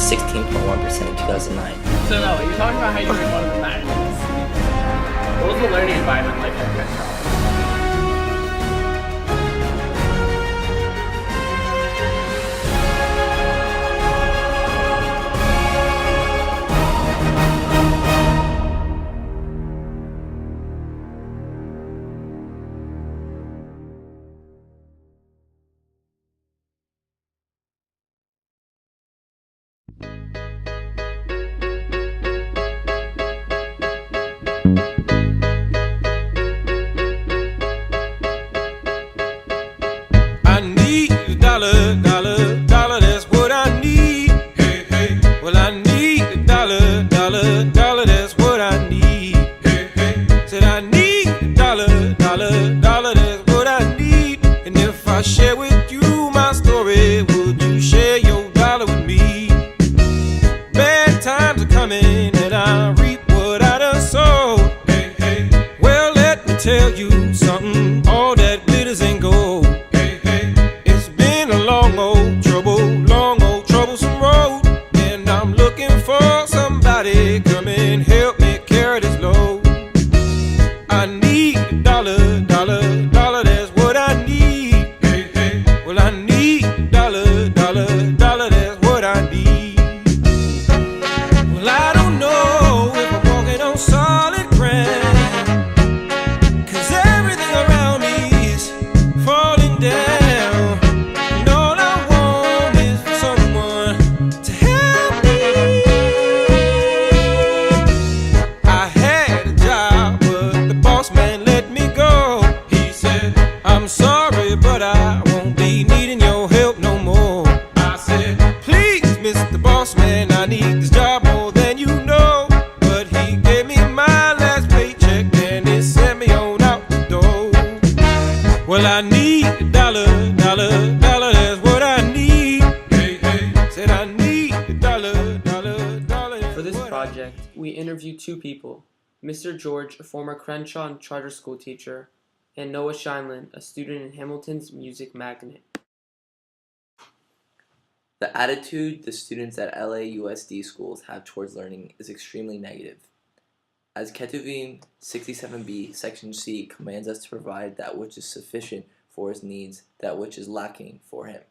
was 16.1% in 2009. So no, you're talking about how you read one of the magazines. What was the learning environment like at Crenshaw? I need a dollar, dollar, dollar, that's what I need. Hey, hey. Well, I need a dollar, dollar, dollar, that's what I need. Hey, hey. Said I need a dollar, dollar, dollar, that's what I need. And if I share with you my story, would you share your dollar with me? Bad times are coming and I reap what I done sowed. Hey, hey. Well, let me tell you something, all that glitters ain't gold. Long old troublesome road, and I'm looking for somebody come and help me carry this load. I need a dollar, dollar, dollar, that's what I need. Hey, hey. Well, I need a dollar, dollar, dollar, that's what I need. Well, I don't know if I'm walking on solid ground, 'cause everything around me is falling down. I'm sorry, but I won't be needing your help no more. I said, please, Mr. Boss Man, I need this job more than you know. But he gave me my last paycheck and he sent me on out the door. Well, I need a dollar, dollar, dollar, that's what I need. Hey, hey. Said I need a dollar, dollar, dollar. For this project, we interviewed two people, Mr. George, a former Crenshaw and charter school teacher, and Noah Scheinlin, a student in Hamilton's Music Magnet. The attitude the students at LAUSD schools have towards learning is extremely negative. As Ketuvim 67b, Section C commands us to provide that which is sufficient for his needs, that which is lacking for him.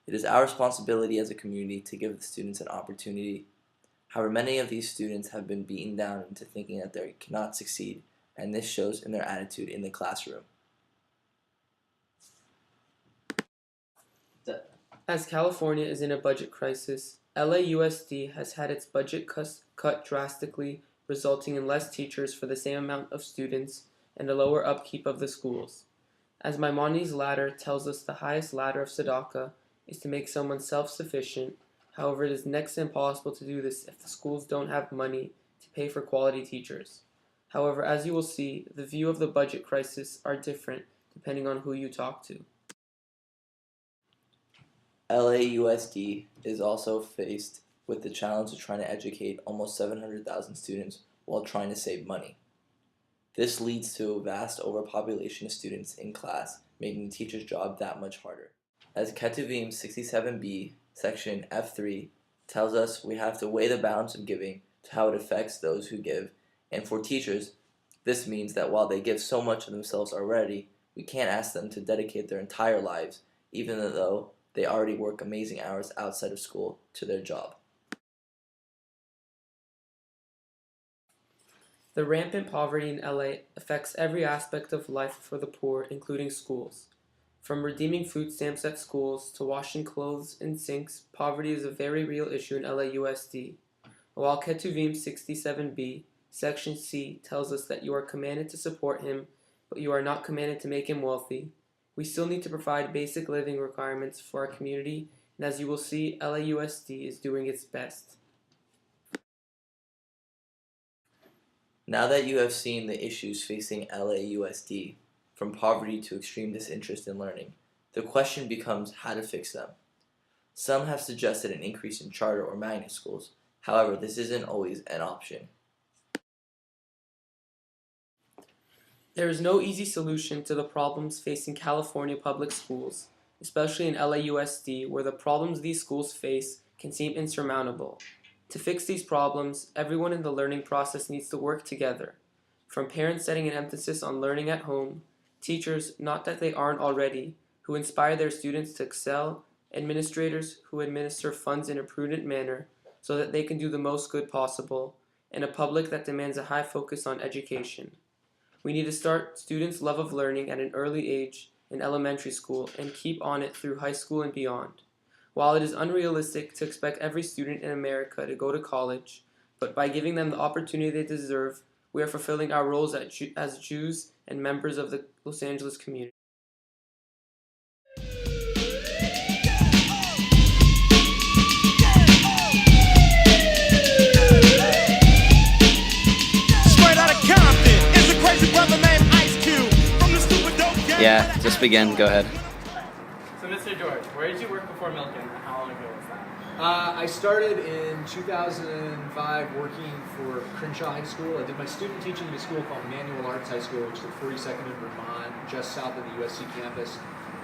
It is our responsibility as a community to give the students an opportunity. However, many of these students have been beaten down into thinking that they cannot succeed, and this shows in their attitude in the classroom. As California is in a budget crisis, LAUSD has had its budget cut drastically, resulting in less teachers for the same amount of students and a lower upkeep of the schools. As Maimonides' ladder tells us, the highest ladder of tzedakah is to make someone self-sufficient. However, it is next to impossible to do this if the schools don't have money to pay for quality teachers. However, as you will see, the view of the budget crisis are different depending on who you talk to. LAUSD is also faced with the challenge of trying to educate almost 700,000 students while trying to save money. This leads to a vast overpopulation of students in class, making the teacher's job that much harder. As Ketuvim 67b, section F3 tells us, we have to weigh the balance of giving to how it affects those who give. And for teachers, this means that while they give so much of themselves already, we can't ask them to dedicate their entire lives, even though they already work amazing hours outside of school, to their job. The rampant poverty in LA affects every aspect of life for the poor, including schools. From redeeming food stamps at schools to washing clothes in sinks, poverty is a very real issue in LAUSD. While Ketuvim 67b, Section C tells us that you are commanded to support him, but you are not commanded to make him wealthy, we still need to provide basic living requirements for our community, and as you will see, LAUSD is doing its best. Now that you have seen the issues facing LAUSD, from poverty to extreme disinterest in learning, the question becomes how to fix them. Some have suggested an increase in charter or magnet schools. However, this isn't always an option. There is no easy solution to the problems facing California public schools, especially in LAUSD, where the problems these schools face can seem insurmountable. To fix these problems, everyone in the learning process needs to work together. From parents setting an emphasis on learning at home, teachers, not that they aren't already, who inspire their students to excel, administrators who administer funds in a prudent manner so that they can do the most good possible, and a public that demands a high focus on education. We need to start students' love of learning at an early age in elementary school and keep on it through high school and beyond. While it is unrealistic to expect every student in America to go to college, but by giving them the opportunity they deserve, we are fulfilling our roles as Jews and members of the Los Angeles community. Yeah, just begin. Go ahead. So, Mr. George, where did you work before Milken, and how long ago was that? I started in 2005 working for Crenshaw High School. I did my student teaching at a school called Manual Arts High School, which is at 42nd in Vermont, just south of the USC campus.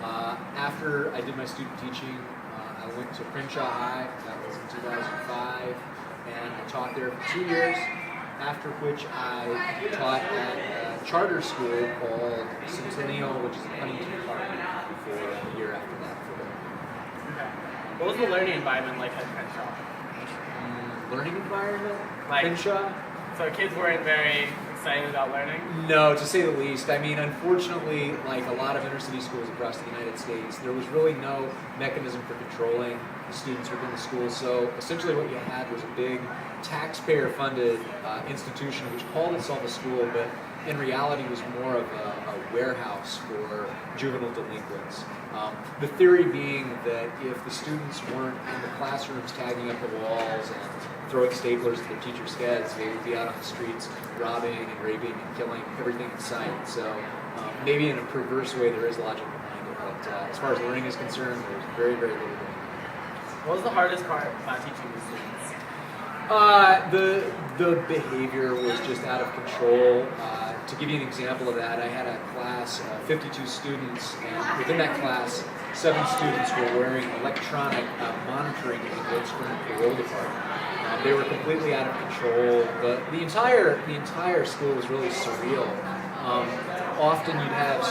After I did my student teaching, I went to Crenshaw High. That was in 2005, and I taught there for 2 years. After which I taught at a charter school called Centennial, which is in Huntington Park, for a year after that. Okay. What was the learning environment like at Crenshaw? Learning environment? Like, Crenshaw? So kids weren't very excited about learning? No, to say the least. I mean, unfortunately, like a lot of inner city schools across the United States, there was really no mechanism for controlling the students within the school. So essentially what you had was a big taxpayer-funded institution which called itself a school, but in reality was more of a warehouse for juvenile delinquents. The theory being that if the students weren't in the classrooms tagging up the walls and throwing staplers at their teachers' heads, they would be out on the streets robbing and raping and killing everything in sight. So maybe in a perverse way there is logic behind it, but as far as learning is concerned, there's very, very little going on. What was the hardest part about teaching the students? The behavior was just out of control. To give you an example of that, I had a class of 52 students, and within that class, 7 students were wearing electronic monitoring aids from the parole department. They were completely out of control. The entire school was really surreal. Often you'd have